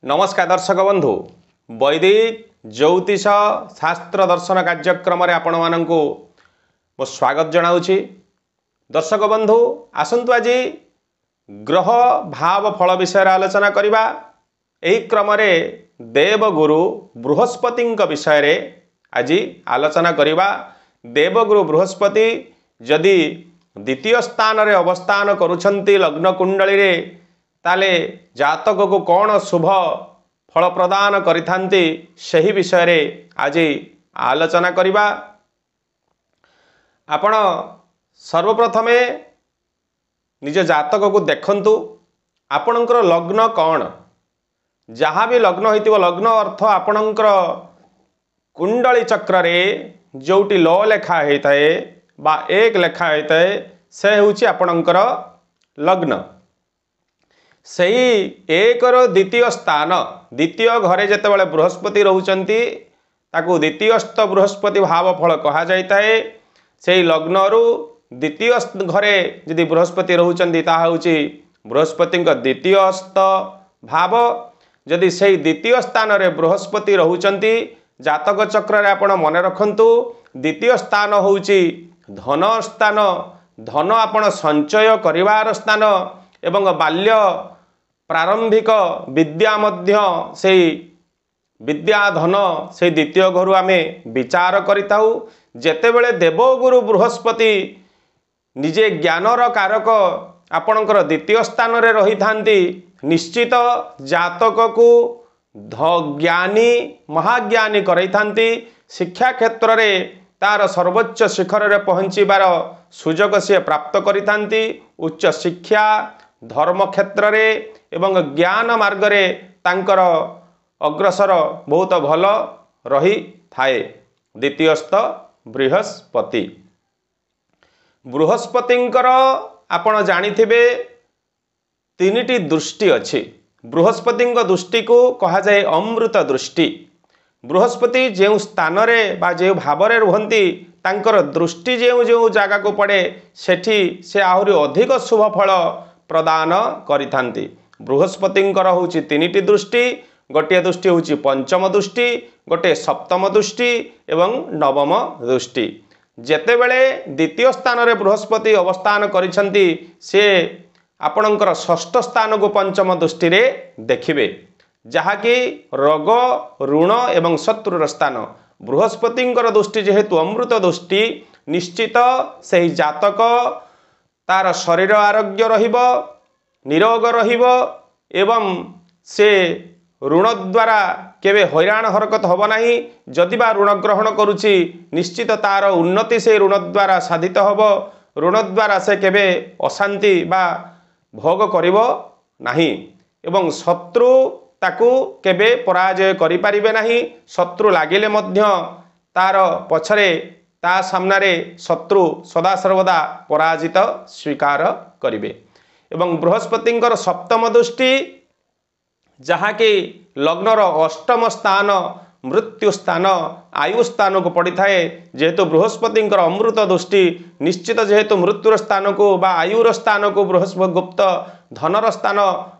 नमस्कार दर्शक बंधु वैदिक ज्योतिष शास्त्र दर्शन कार्यक्रम आपण मानू मो स्वागत जनाऊँगी। दर्शक बंधु आसतु आज ग्रह भाव फल विषय आलोचना करवा। यही क्रम देवगुरु बृहस्पति विषय आज आलोचना करवा। देवगुरु बृहस्पति जदि द्वितीय स्थान रे अवस्थान करुछंती लग्न कुंडली रे ताले जातक को कौन शुभ फल प्रदान करिथांती सही विषय रे आज आलोचना करवा। आपण सर्वप्रथमे निज जातक को देखंतु आपणकर लग्न कौन। जहाँ भी लग्न होइतिबो लग्न अर्थ आपणकर कुंडली चक्र रे जोटी ल लेखा होइताए बा एक लेखा होइताए से होउची आपणकर लग्न। सही एक द्वितीय स्थान द्वितीय घरे जेतेबेले बृहस्पति रहउचंती ताकू द्वितीयस्थ बृहस्पति भाव फल कहा जाइताए। सेही लग्नरु द्वितीय घरे यदि बृहस्पति रहउचंती ताहा होउची बृहस्पति द्वितीयस्थ भाव। यदि सेही द्वितीय स्थान रे बृहस्पति रहउचंती जातक चक्र रे आपण मन रखंतु द्वितीय स्थान होउची धन स्थान। धन आपण संचय करिवार स्थान एवं बाल्य प्रारंभिक विद्या मध्य से विद्या धन से द्वितीय घरु आमे विचार करिताउ। जेतेबेले देवगुरु बृहस्पति निजे ज्ञानर कारक आपणकर द्वितीय स्थान रे रही थांती निश्चित जातक को ज्ञानी महाज्ञानी करई थांती। शिक्षा क्षेत्र रे तार सर्वोच्च शिखर रे पहुंचीबार सुजोग से प्राप्त करिथांती। उच्च शिक्षा धर्म क्षेत्र रे एवं ज्ञान मार्ग रे तांकर अग्रसर बहुत भल रही थाए। द्वितीयस्थ बृहस्पति बृहस्पतिंकर आपण जानिथिबे तीनिटी दृष्टि अछि। बृहस्पति दृष्टि को कहा जाए अमृत दृष्टि। बृहस्पति जो स्थान रे बा जो भाव रे रुहंती तांकर दृष्टि जो जो जगह को पड़े सेठी से आहुरी अधिक शुभ फल प्रदान करिथांती। बृहस्पतिंकर होउची तीनिटी दृष्टि। गोटे दृष्टि होउची पंचम दृष्टि, गोटे सप्तम दृष्टि एवं नवम दृष्टि। जेतेबेले द्वितीय स्थान रे बृहस्पति अवस्थान करिसंती से आपणकर षष्ठ स्थान को पंचम दृष्टि रे देखिबे जहाँकि रोग ऋण एवं शत्रुर स्थान। बृहस्पतिंकर दृष्टि जेहेतु अमृत दृष्टि निश्चित सही जातक तार शरीर आरोग्य रहिबो निरोग रहिबो एवं से ऋण द्वारा केवे हैरान हरकत होब नाही। जदि बा ऋण ग्रहण करुछि निश्चित तार उन्नति से ऋण द्वारा साधित होब। ऋण द्वारा से केवे अशांति बा भोग करिबो नाही एवं शत्रु ताकू केवे पराजय करि परिबे नाही। शत्रु लागिले मध्य तार पछरे ता सामनारे शत्रु सदा सर्वदा पराजित स्वीकार करिबे। एवं बृहस्पतिंकर सप्तम दृष्टि जहाँकि लग्नर अष्टम स्थान मृत्यु स्थान आयु स्थान को पड़ी थाए। जेहेतु बृहस्पतिंकर अमृत दृष्टि निश्चित जेहेतु मृत्युर स्थान को बा आयुर स्थान को बृहस्पति गुप्त धनर स्थान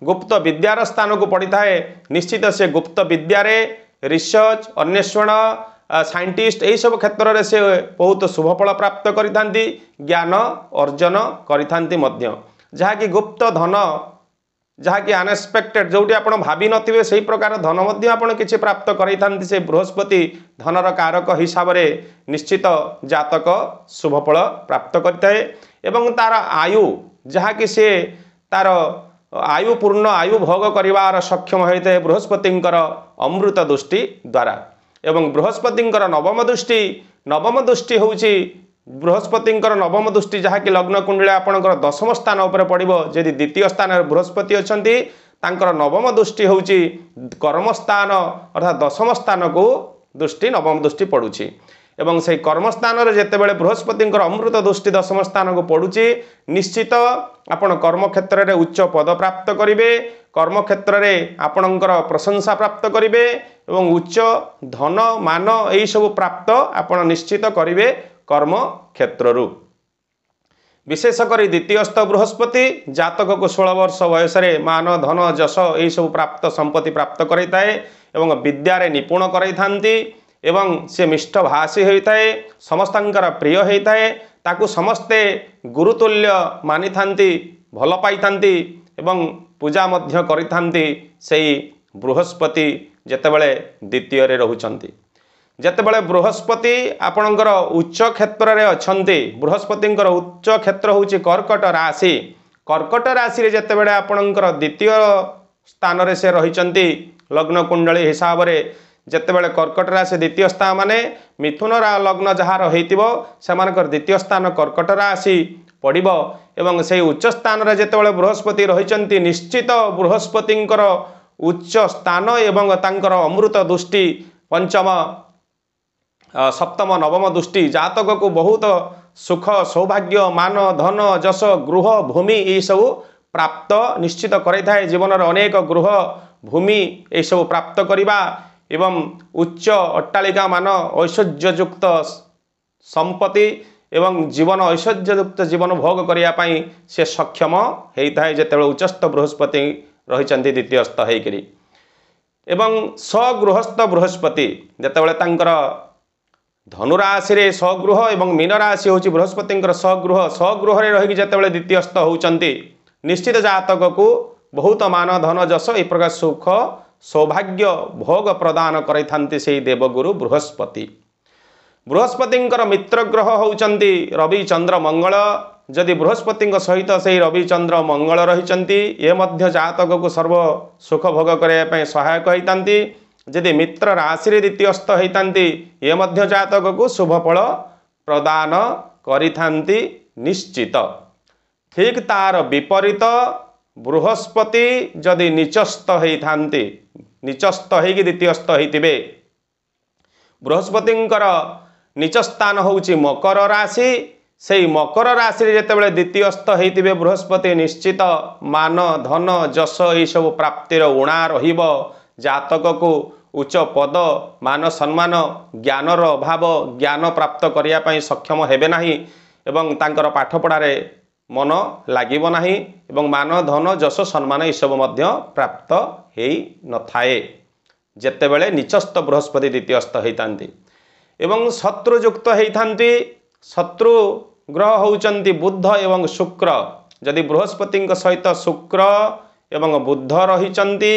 गुप्त विद्यार स्थान को पड़ी थाए। निश्चित से गुप्त विद्या रे रिसर्च अन्वेषण साइंटिस्ट यही सब क्षेत्र में से बहुत शुभफल प्राप्त करिथांती ज्ञान अर्जन करिथांती मध्य। जहाँकि गुप्त धन जहाँकि अनएक्सपेक्टेड जोटी आपण भाभी नथिबे सही प्रकार धन मध्य आपण किछि प्राप्त करिथांती। से बृहस्पति धनर कारक हिसाब रे निश्चित जातक शुभफल प्राप्त करिताए। एवं तार आयु जहाँकि से तार आयु पूर्ण आयु भोग करिवार सक्षम होइते बृहस्पतिंकर अमृत दृष्टि द्वारा। एवं बृहस्पतिंकर नवम दृष्टि होउची बृहस्पतिंकर नवम दृष्टि जहाँकि लग्न कुंडली आपणकर दशम स्थान उपर पड़िबो। यदि द्वितीय स्थान बृहस्पति अछंती तांकर नवम दृष्टि होउची कर्म स्थान अर्थात दशम स्थान को दृष्टि नवम दृष्टि पड़ुची। एवं से कर्म स्थान रे जेतेबेले बृहस्पतिंकर अमृत दृष्टि दशम स्थान को पड़ुची निश्चित आपण कर्म क्षेत्र रे उच्च पद प्राप्त करिवे। कर्म क्षेत्र रे आपणकर प्रशंसा प्राप्त करिवे एवं उच्च धन मान यही सब प्राप्त आपण निश्चित करिवे कर्म क्षेत्ररु। विशेषकर द्वितीयस्थ बृहस्पति जातक को 16 वर्ष बयस मान धन जश यही सब प्राप्त संपत्ति प्राप्त कराए एवं विद्यारे निपुण कराई एवं से मिष्ट भाषी होता है समस्तंकर प्रिय होता है ताकू समस्ते गुरुतुल्य मानि थांती भल पाई एवं पूजा मध्य करिथांती सेही बृहस्पति जेतेबेले द्वितीय रे रहुचंती जेतेबेले बृहस्पति आपणकर उच्च क्षेत्र रे अछंती बृहस्पतिंकर उच्च क्षेत्र होची कर्कट राशि रे जेतेबेले आपणकर द्वितीय स्थान रे से रहिचंती लग्न कुंडली हिसाब रे जेतेबेले कर्कट राशि द्वितीय स्थान माने मिथुन लग्न जहार होइतिबो सेमानकर द्वितीय स्थान कर्कट राशि पड़िबो एवं से उच्च स्थान रे जेतेबेले बृहस्पति रहिचंती निश्चित बृहस्पतिंकर उच्च स्थान एवं तांकर अमृत दृष्टि पंचम सप्तम नवम दृष्टि जातक को बहुत सुख सौभाग्य मान धन जश गृह भूमि ये सब प्राप्त निश्चित कराए जीवन अनेक गृह भूमि ये सब प्राप्त करवा एवं उच्च अट्टालिका मान ऐश्वर्ययुक्त संपत्ति एवं जीवन ऐश्वर्ययुक्त जीवन भोग करने से सक्षम होता है जिते उच्चस्थ बृहस्पति रही द्वितीयस्थ होकर एवं स्वगृहस्थ बृहस्पति जितेबाला तांकर धनुराशि रे स्वगृह एवं मीन राशि हूँ बृहस्पति स्वगृह रही जितेबाला द्वितीयस्थ होती निश्चित जातक को बहुत मान धन जश एक प्रकार सुख सौभाग्य भोग प्रदान करते से देवगुरु बृहस्पति बृहस्पतिंकर मित्र ग्रह होउचंती रवि चंद्र मंगल जदि बृहस्पति सहित से रवि चंद्र मंगल रही ये मध्य जातक को सर्व सुख भोग करने सहायक होती जदि मित्र राशि रे द्वितीयस्थ होती ये मध्य जातक को शुभ फल प्रदान करिथांती निश्चित ठीक तार विपरीत बृहस्पति जदि नीचस्थ होती नीचस्थ होगी द्वितीयस्थ होते बृहस्पतिंकर नीच स्थान होउची मकर राशि से मकर राशि जितेबाला द्वितीयस्थ होते बृहस्पति निश्चित मान धन जश ये सब प्राप्तिर उणा रहिब जातक को उच्च पद मान सम्मान ज्ञानर अभाव ज्ञान प्राप्त करने सक्षम हेबे नाही एवं तांकर पाठपढ़ारे मन लागिब नाही एवं मान धन जश सम्मान ये सब मध्य प्राप्त हेई नथाए जेतेबेले नीचस्थ बृहस्पति द्वितीयस्थ होइतांती एवं शत्रुयुक्त होइतांती शत्रु ग्रह होउचंती बुध एवं शुक्र जदि बृहस्पति सहित शुक्र एवं बुध रहिचंती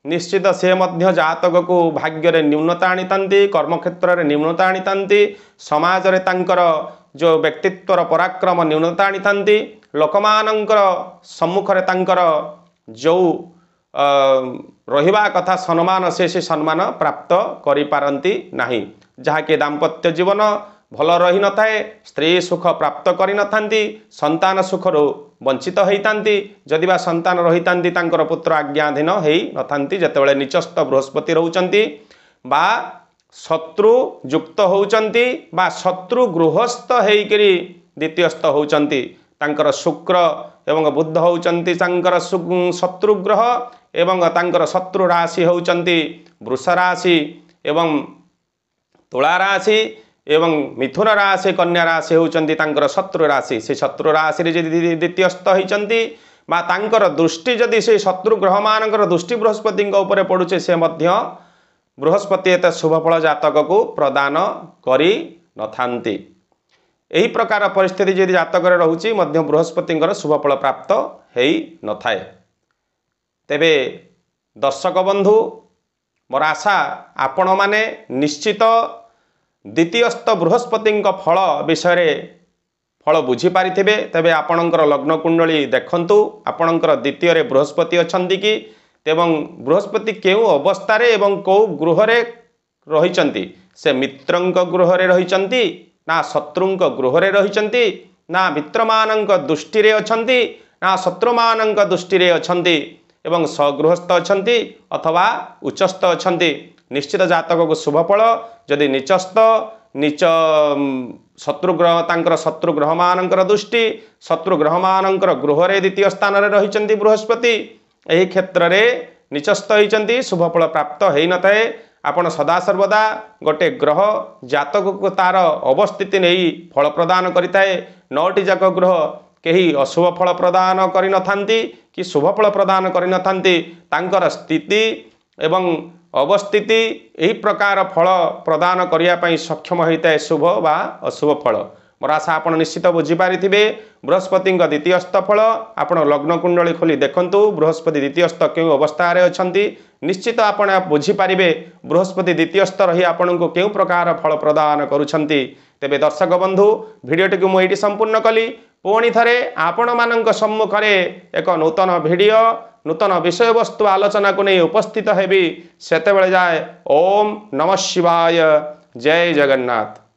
निश्चित से मध्य जातक को भाग्य रे न्यूनता आनीतांती कर्मक्षेत्र रे न्यूनता आनीतांती समाज रे तांकर जो व्यक्तित्वर पराक्रम न्यूनता आनीतांती लोकमानंकर सम्मुख रे तांकर जो रहिबा कथा सम्मान से सम्मान प्राप्त करि पारंती नाही जहाँकि दाम्पत्य जीवन भल रही न थाए स्त्री सुख प्राप्त करि न थांती संतान सुखरु वंचित होइतांती जदि बा संतान रहितांती तांकर पुत्र आज्ञाधीन हेई न थांती जेतेबेले नीचस्थ बृहस्पति रहउचंती बा शत्रु युक्त होउचंती बा शत्रु गृहस्थ हेइकरी द्वितीयस्थ होउचंती तांकर शुक्र एवं बुध होउचंती तांकर शत्रु ग्रह एवं तांकर शत्रु राशि होउचंती वृष राशि एवं तुला राशि एवं मिथुन राशि कन्या राशि होउचंती तांकर शत्रु राशि से शत्रु राशि रे जदि द्वितीयस्थ होइचंती बा तांकर दृष्टि जदि से शत्रु ग्रह मानकर दृष्टि बृहस्पति ऊपर पड़ुचे से मध्य बृहस्पति एत शुभफल जातक को प्रदान करि नथांती एही प्रकार परिस्थिति जदि जातक रे रहुची मध्य बृहस्पति शुभफल प्राप्त हेई नथाए तेबे दर्शक बंधु मोर आशा आपण माने निश्चित द्वितीयस्थ बृहस्पति फल विषय फल बुझी पारिथिबे तेबे आपणकर लग्न कुंडली देखंतु आपणकर द्वितीय रे बृहस्पति अछंती कि एवं बृहस्पति केउ अवस्था रे एवं को गृह रे रहिचंती से मित्रंक गृह रे रहिचंती ना शत्रुंक गृह रे रहिचंती ना मित्रमानंक दृष्टि रे अछंती ना शत्रुमानंक दृष्टि रे अछंती एवं स्वगृहस्थ अछंती अथवा उच्चस्थ अछंती निश्चित जातक को शुभफल जदि नीचस्थ नीच शत्रुग्रह तांकर शत्रुग्रह मानकर दृष्टि शत्रुग्रह मानकर गृह रे द्वितीय स्थान रे रहिचंती बृहस्पति एही क्षेत्र रे नीचस्थ होइचंती शुभफल प्राप्त हेई नथाए आपण सदा सर्वदा गोटे ग्रह जातक को तार अवस्थिति नहीं फल प्रदान करिताए 9टी जाक ग्रह केही अशुभ फल प्रदान करिनथान्ति कि शुभ फल प्रदान करिनथान्ति तांकर स्थिति एवं अवस्थिति यही प्रकार फल प्रदान करिया पई सक्षम होता है शुभ बा अशुभ फल। मोर आशा आपण निश्चित बुझीपारि बृहस्पति द्वितीयस्थ फल आपण लग्न कुंडली खोली देखंतु बृहस्पति द्वितीयस्थ क्यों अवस्था रे अछंती निश्चित आपण बुझीपारे बृहस्पति द्वितीयस्थ रही आपण को क्यों प्रकार फल प्रदान करुछंती। तेबे दर्शक बंधु भिडियोटी को मुझे संपूर्ण कली पुणी थे आपण मान सम्मुखें एक नूतन भिडियो नूतन विषय वस्तु आलोचना को नहीं उपस्थित हेबी सेतेबेले जाए। ओम नमः शिवाय। जय जगन्नाथ।